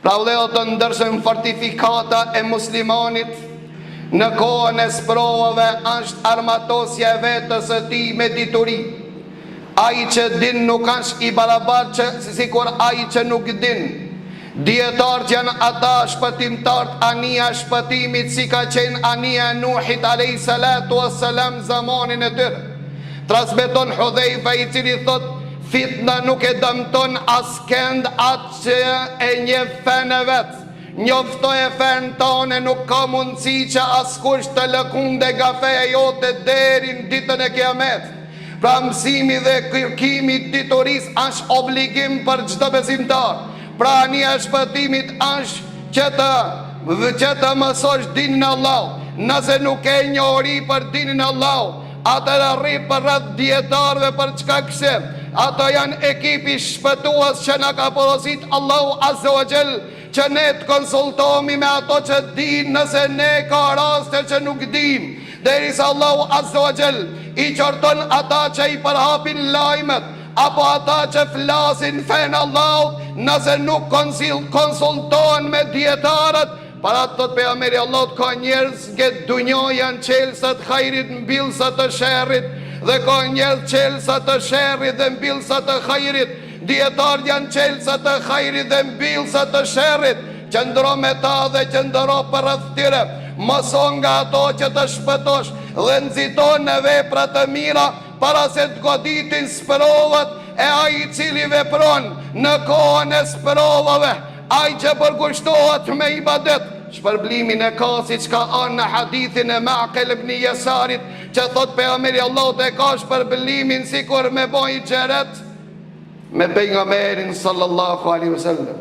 Pra vëllezër të ndërshëm, fortifikata e muslimanit në kohën e sprovave është armatosja e vetës së tij me dituri. Ai që din nuk është i barabartë që sikur ai që nuk din. Dietarët janë ata shpëtimtarët, anija shpëtimit si ka qenë anija e Nuhit alayhi salatu wassalam zamanin e tyre. Transmeton Hudhaifa, i cili thot: fitna nuk e dëmton askënd atë që e njeh fen e vet. Njoftoje fen tonë, nuk ka mundësi që askush të lëkunde nga feja jote deri në ditën e Kiamet. Pra mësimi dhe kërkimi diturisë është obligim për çdo besimtar. Pra anija e shpëtimit është që të mësosh dinin e Allahut. Nëse nuk e njohuri për dinin e Allahut, atëherë rri për rreth dietarëve për çka kse. Ato janë ekipi shpëtues që na ka porosit Allahu Azza wa Jall, që ne të konsultohemi me ato që din, nëse ne ka raste që nuk dim. Derisa Allahu Azza wa Jall i qorton ata që i përhapin lajmet, apo ata që flasin fen Allahut, nëse nuk konsultohen me dietarët. Para të pejgamberi Allahut ka njerëz që dunjë janë çelësa të hajrit mbyllësa të sherrit, dhe ka njerëz çelësa të sherrit dhe mbyllësa të hajrit. Dietarët janë çelësa të hajrit dhe mbyllësa të sherrit. Qëndro me ta dhe qëndro për rreth tyre. Mëso nga ato që të shpëtosh dhe nxito në vepra të mira para se të goditin sprovat e ai i cili vepron në kohën e sprovave. Ai që përkushtohet me ibadet, shpërblimin e ka siç ka në hadithin e Ma'qil ibn Yasarit, që thot pejgamberi Allahut e ka shpërblimin sikur me boj xheret me pejgamberin sallallahu alaihi wasallam.